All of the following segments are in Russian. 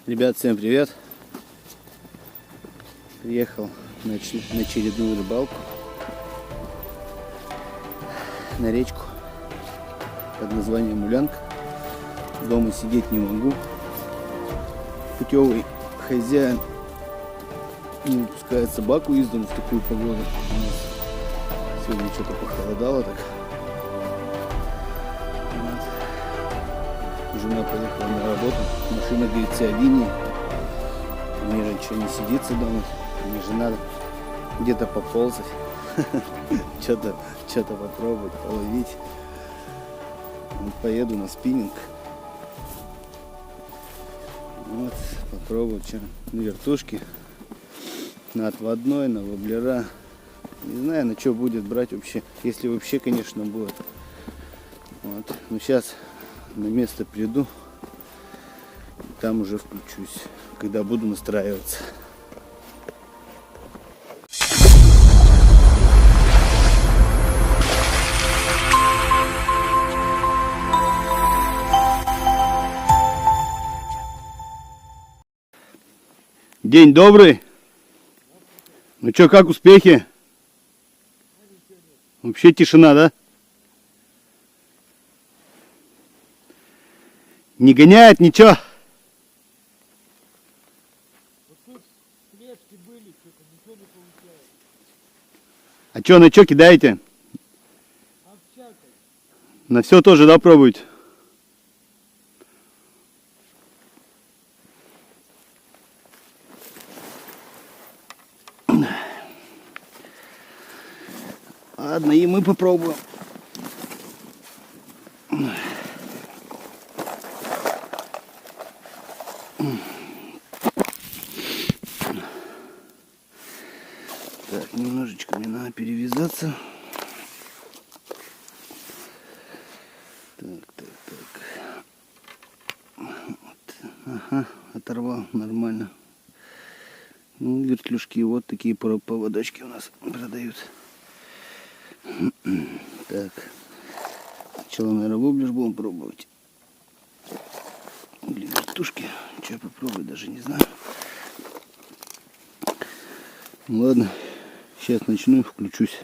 Ребят, всем привет! Приехал на очередную рыбалку на речку под названием Улянка. Дома сидеть не могу. Путевый хозяин не выпускает собаку из дома в такую погоду. У нас сегодня что-то похолодало так. Жена поехала на работу, машина говорит, вся в линии. Мне раньше не сидится дома, мне же надо где-то поползать, что-то попробовать, половить. Вот поеду на спиннинг. Вот, попробую что на вертушке, на отводной, на воблера. Не знаю, на что будет брать вообще, если вообще, конечно, будет. Вот. Ну сейчас на место приду, там уже включусь, когда буду настраиваться. День добрый. Ну что, как успехи? Вообще тишина, да? Не гоняет ничего. Вот тут слежки были, что-то ничего не получается. А что, на что кидаете? А всякой. На все тоже, да, пробуете? Ладно, и мы попробуем. Так, немножечко мне надо перевязаться. Так. Вот. Ага, оторвал нормально. Ну, вертлюжки вот такие поводочки у нас продают. Так. Сначала, наверное, воблер будем пробовать. Или вертушки. Что попробовать, даже не знаю. Ладно. Сейчас начну и включусь.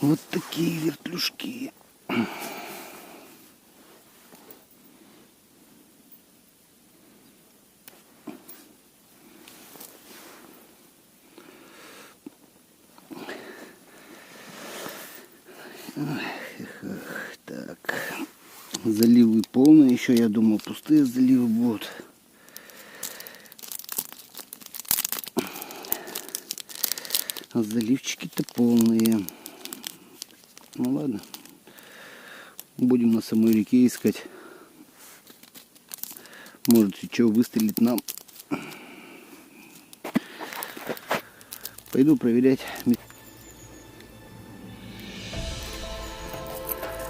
Вот такие вертлюжки. Так. Заливы полные. Еще, я думал, пустые заливы будут. А заливчики-то полные. Ну ладно. Будем на самой реке искать. Может, и что выстрелит нам. Пойду проверять.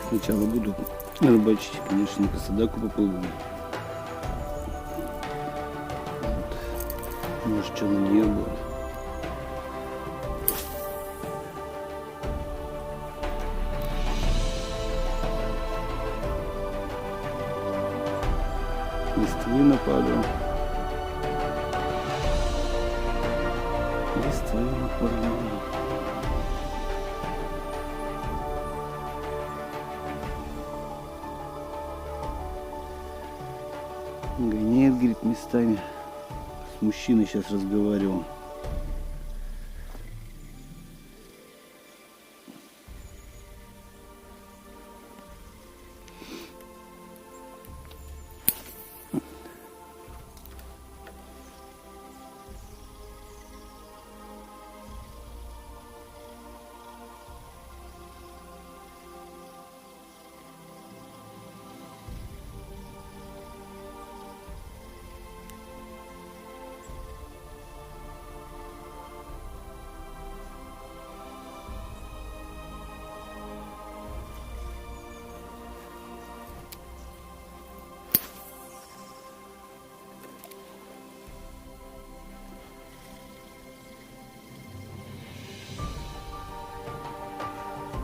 Сначала буду рыбачить, конечно, по Садаку попробую. Вот. Может, что на нее будет. Листвы нападал. Листвы нападал. Гоняет, говорит, местами. С мужчиной сейчас разговаривал.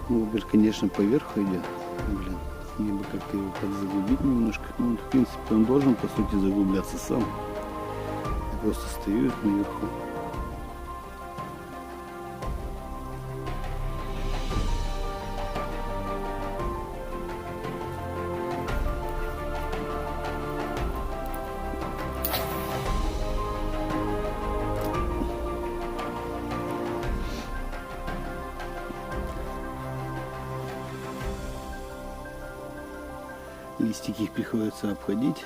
Убер, конечно, поверху идет. Блин, мне бы как-то его подзаглубить немножко. Ну, в принципе, он должен, по сути, заглубляться сам. Я просто стою наверху. Листики их приходится обходить.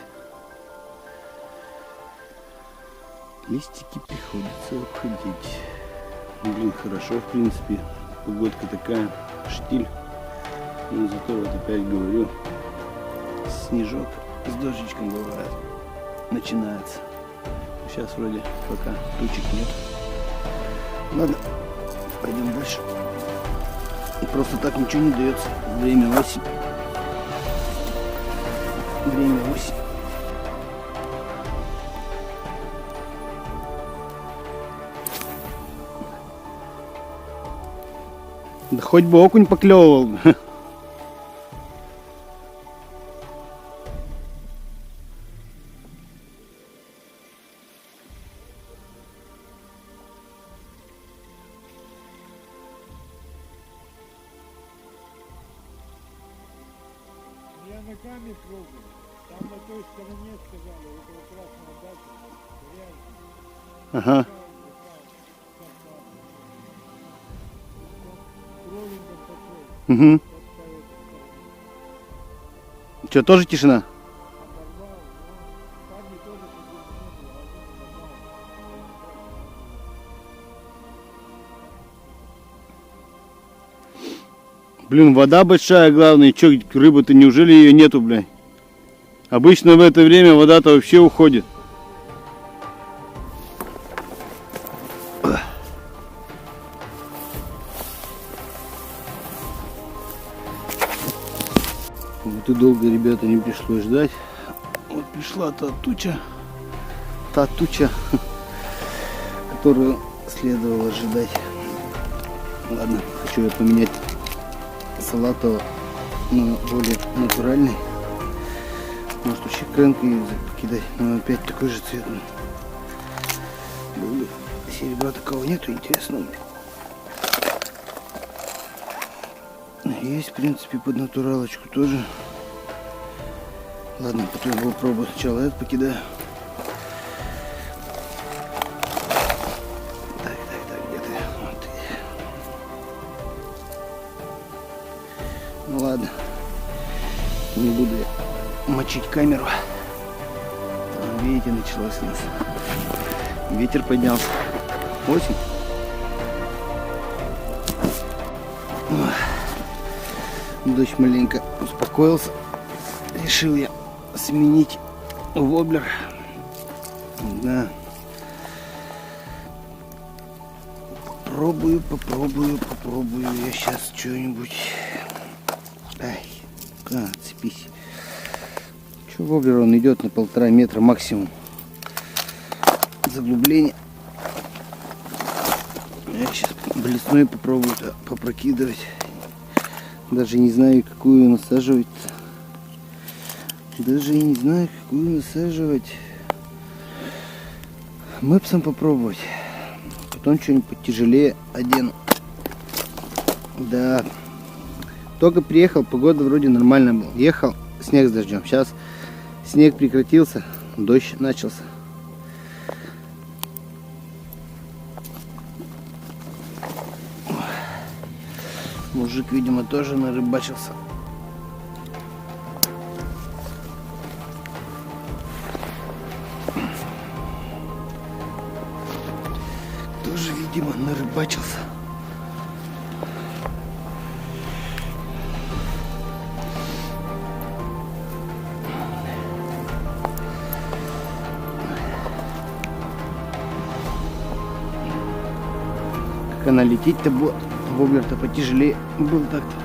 Листики приходится обходить. Блин, хорошо, в принципе. Погодка такая, штиль. Но зато вот опять говорю, снежок с дождичком бывает. Начинается. Сейчас вроде пока тучек нет. Ладно, пойдем дальше. Просто так ничего не дается. Время осень. Время осень. Да хоть бы окунь поклевывал. Я ногами пробую. Там на той стороне сказали, вот как раз на даче. Грязь. Ага. Троллингом пошел. Угу. Вот по этой стороне. Что, тоже тишина? Оборвал, но парни тоже по 10 метров, а один оборвал. Блин, вода большая, главное. Че, рыбы-то неужели ее нету, блядь? Обычно в это время вода-то вообще уходит. Вот и долго, ребята, не пришлось ждать. Вот пришла та туча, которую следовало ожидать. Ладно, хочу я поменять салатовый на более натуральный. Может, вообще кренкой покидать, но опять такой же цвет. Серебра такого нету, интересно. Есть, в принципе, под натуралочку тоже. Ладно, потом попробую. Сначала этот покидаю. Так, где ты? Вот ты. Ну ладно. Не буду я мочить камеру. Там, видите, началось у нас. Ветер поднялся. Осень. Дождь маленько успокоился. Решил я сменить воблер. Да. Попробую я сейчас что-нибудь. Ай, отцепись. Че, воблер он идет на 1,5 метра максимум. Заглубление. Я сейчас блесной попробую попрокидывать. Даже не знаю, какую насаживать. Мэпсом попробовать. Потом что-нибудь потяжелее одену. Да. Только приехал, погода вроде нормальная была. Ехал, снег с дождем. Сейчас снег прекратился, дождь начался. Мужик, видимо, тоже нарыбачился. Тоже, видимо, нарыбачился. Как она лететь-то будет. Воблер-то потяжелее был так-то.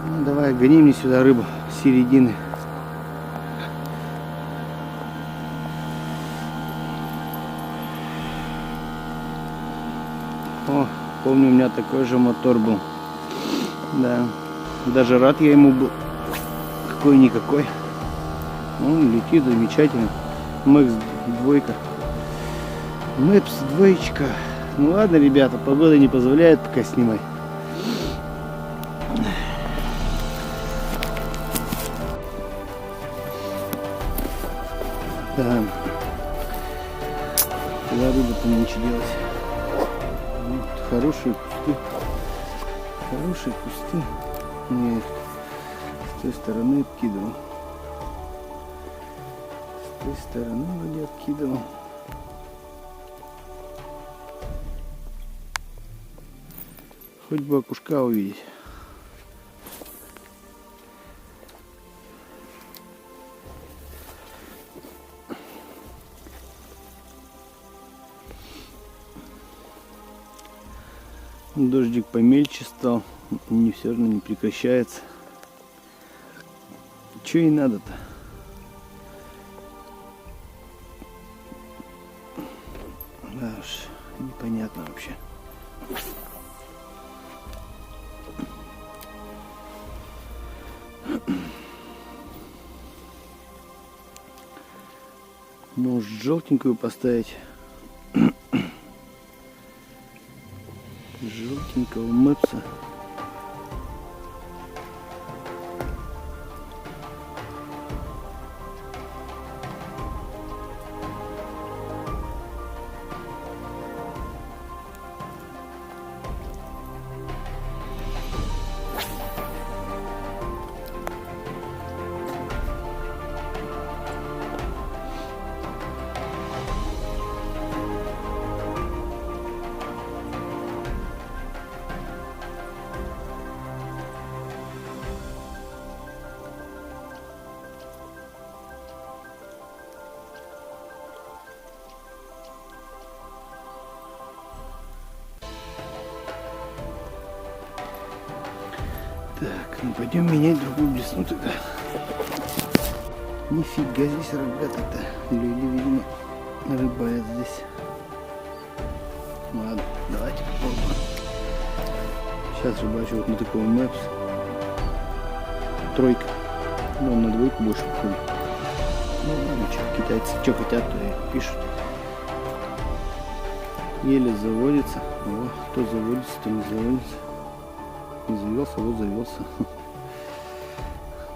Ну, давай, гони мне сюда рыбу с середины. О, помню, у меня такой же мотор был. Да, даже рад я ему был. Какой-никакой. Он летит замечательно. Мэкс двойка. Мэпс двоечка. Ну ладно, ребята, погода не позволяет пока снимать. Да. Куда рыба-то нынче делать? Вот, хорошие кусты. Хорошие кусты. Нет. С той стороны обкидывал. С той стороны вроде обкидывал. Хоть бы окушка увидеть. Дождик помельче стал, не все равно не прекращается. Че и надо-то? Да уж, непонятно вообще. Может, желтенькую поставить? Желтенького мэпса. Так, ну пойдем менять другую блесну тогда. Нифига здесь рогатый-то. Люди, видимо, рыбают здесь. Ладно, давайте попробуем. Сейчас рыбачу вот на такого мэпс. Тройка. Ну, он на двойку больше походит. Ну ладно, что, китайцы что хотят, то и пишут. Еле заводится. О, то заводится, то не заводится. Не завелся, вот завелся.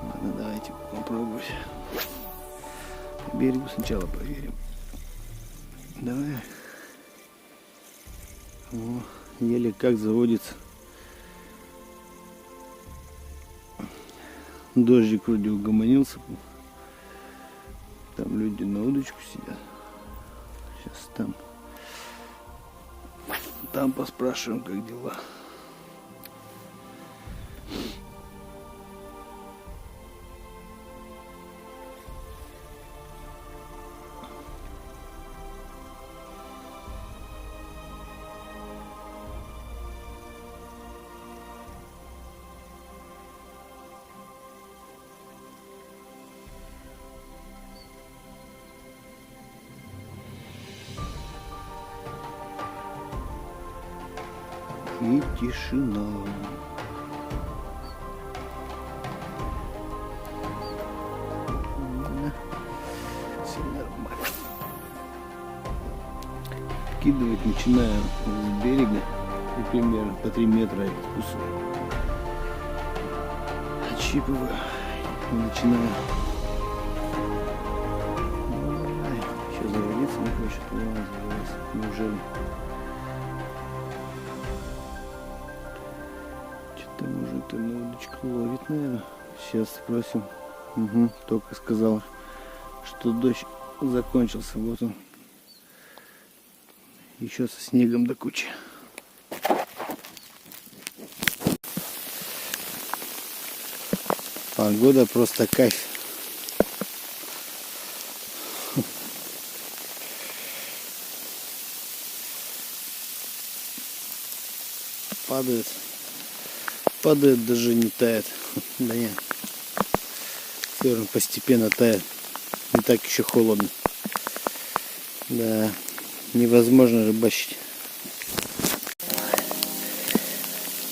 Ладно, давайте попробуем. По берегу сначала проверим. Давай. О, еле как заводится. Дождик вроде угомонился. Там люди на удочку сидят. Сейчас там поспрашиваем, как дела. И тишина. Все нормально. Вкидывать начинаю с берега и примерно по 3 метра откусываю. Отщипываю и начинаю. Ой, еще заводиться не хочет. Ладно, заводится. Неужели? Что-то мужик-то на удочку ловит, наверное. Сейчас спросим. Угу, только сказал, что дождь закончился. Вот он. Еще со снегом до кучи. Погода просто кайф. Падает, даже не тает. Да нет. Все равно постепенно тает. Не так еще холодно. Да, невозможно рыбачить.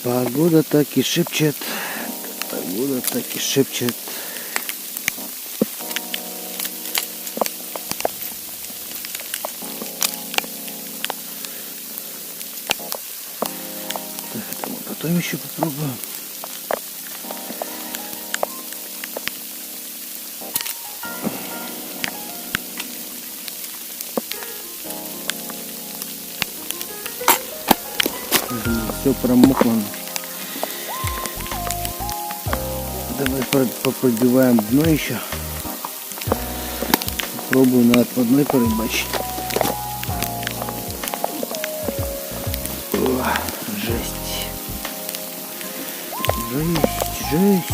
Погода так и шепчет. Погода так и шепчет. Так, это мы потом еще попробуем. Все промокло. Давай попробиваем дно еще. Попробую на отводной порыбачить. О, жесть. Жесть, жесть.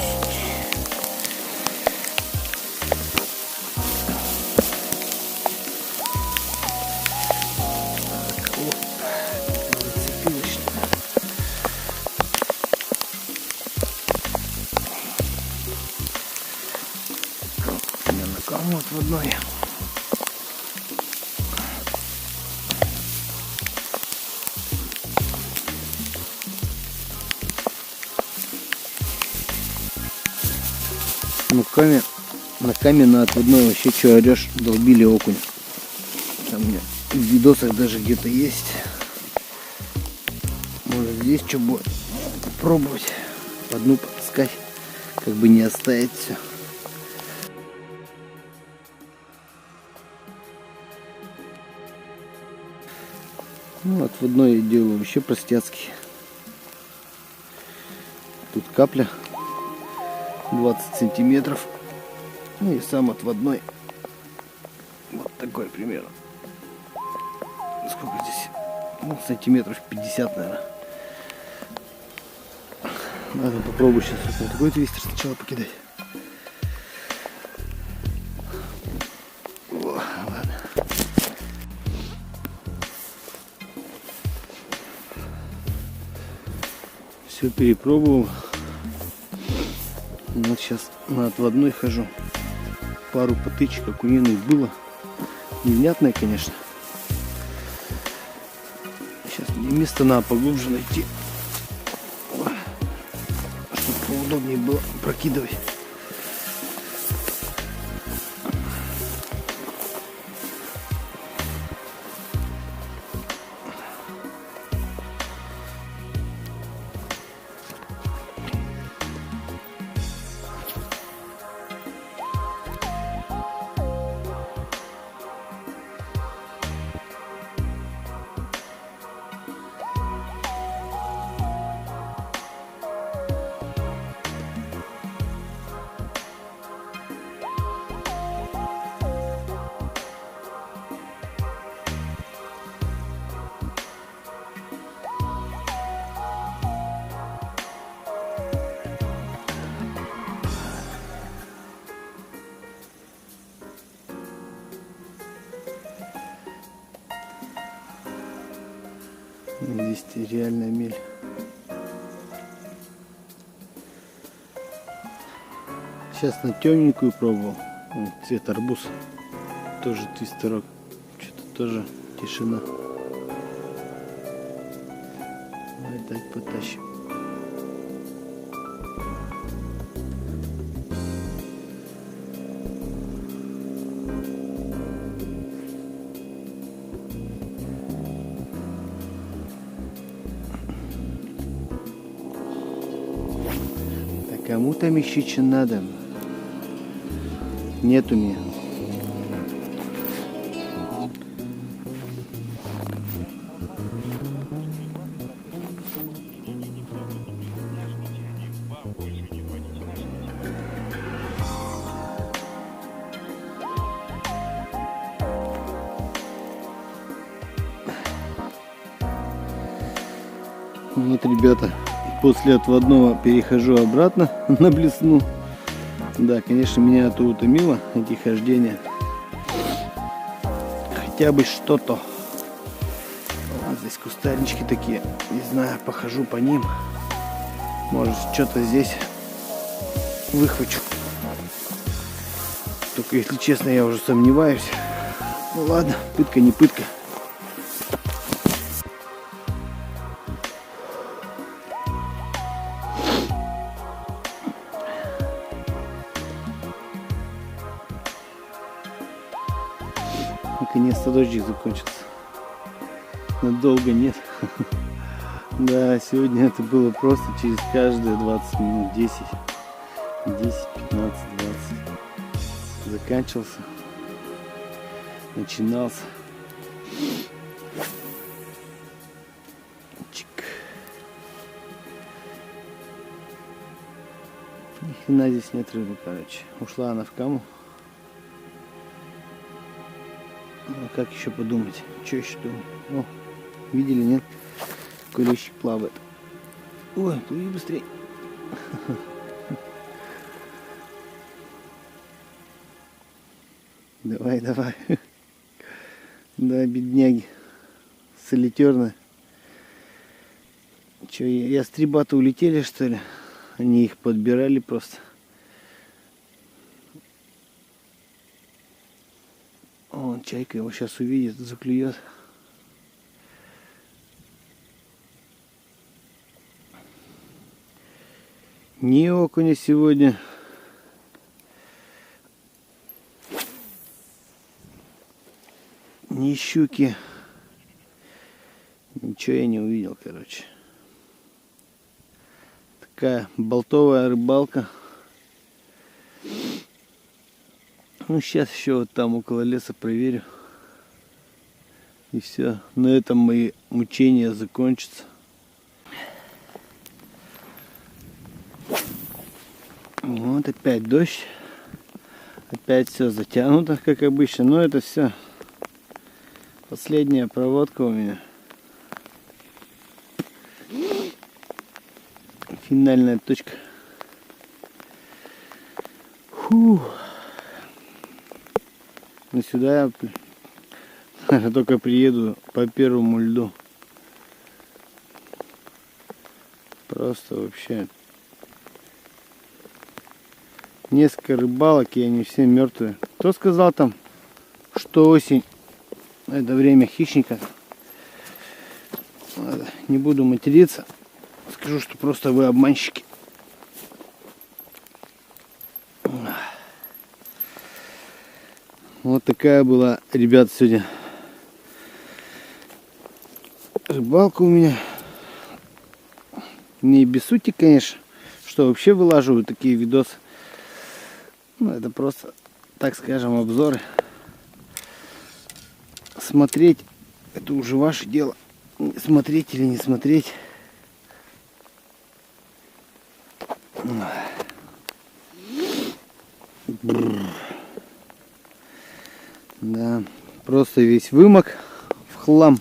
Так, оп. Зацепилась, что ли? Вот отводной. На камень на отводной вообще что орешь, долбили окунь. Там у меня в видосах даже где-то есть. Может здесь что будет попробовать по дну потаскать, как бы не оставить все. Ну, отводной я делаю вообще простецкий. Тут капля 20 сантиметров. Ну и сам отводной вот такой примерно. Сколько здесь? Ну, сантиметров 50, наверное. Надо попробовать сейчас вот такой твистер сначала покидать. О, ладно. Все перепробовал. Вот сейчас на отводной хожу. Пару потычек окуниных было. Невнятное, конечно. Сейчас мне место надо поглубже найти, чтобы поудобнее было прокидывать. Здесь реальная мель. Сейчас на темненькую пробовал. Вот, цвет арбуз. Тоже твистерок. Что-то тоже тишина. Давай так потащим. Кому там еще что надо? Нет у меня. Вот, ребята, после отводного перехожу обратно на блесну. Да, конечно, меня это утомило, эти хождения. Хотя бы что-то. Вот здесь кустарнички такие. Не знаю, похожу по ним. Может, что-то здесь выхвачу. Только, если честно, я уже сомневаюсь. Ну ладно, пытка не пытка. Наконец-то дождик закончился. Надолго нет. Да, сегодня это было просто через каждые 20 минут, 10, 15, 20. Заканчивался, начинался. Чик. Ни хрена здесь нет рыбы, короче. Ушла она в каму. Ну, а как еще подумать? Что еще думать? О, видели, нет? Кулечик плавает. Ой, плыви быстрее. Давай, давай. Да, бедняги. Солитерные. Че, ястребаты улетели, что ли? Они их подбирали просто. Вон чайка его сейчас увидит, заклюет. Ни окуня сегодня. Ни щуки. Ничего я не увидел, короче. Такая болтовая рыбалка. Ну, сейчас еще вот там около леса проверю. И все. На этом мои мучения закончатся. Вот опять дождь. Опять все затянуто, как обычно. Но это все последняя проводка у меня. Финальная точка. Фух. Но сюда я только приеду по первому льду. Просто вообще. Несколько рыбалок, и они все мертвые. Кто сказал там, что осень это время хищника? Ладно, не буду материться. Скажу, что просто вы обманщики. Вот такая была, ребят, сегодня рыбалка у меня. Не без сути, конечно, что вообще вылаживаю такие видосы. Ну, это просто, так скажем, обзоры. Смотреть, это уже ваше дело. Смотреть или не смотреть. Да, просто весь вымок в хлам.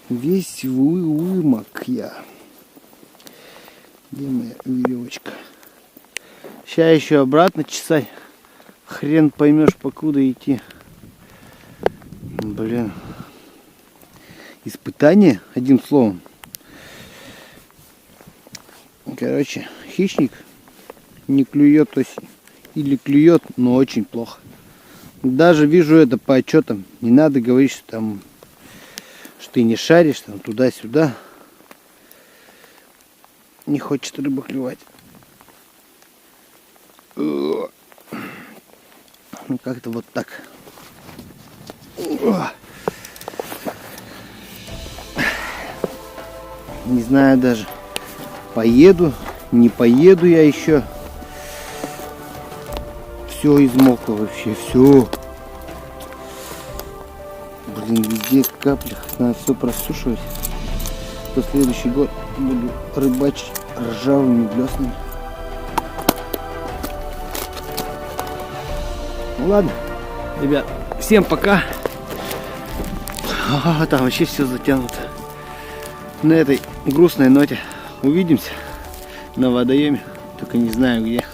Весь вымок я. Где моя веревочка? Сейчас еще обратно чесать. Хрен поймешь, покуда идти. Блин. Испытание, одним словом. Короче, хищник не клюет осень. Или клюет, но очень плохо. Даже вижу это по отчетам. Не надо говорить, что там, что ты не шаришь, там туда-сюда. Не хочет рыба клювать. Ну как-то вот так. Не знаю даже, поеду, не поеду я еще. Все измокло вообще, все. Блин, везде капли, надо все просушивать. То следующий год буду рыбачить ржавыми блеснами. Ну ладно, ребят, всем пока. Там вообще все затянуто. На этой грустной ноте увидимся на водоеме, только не знаю где.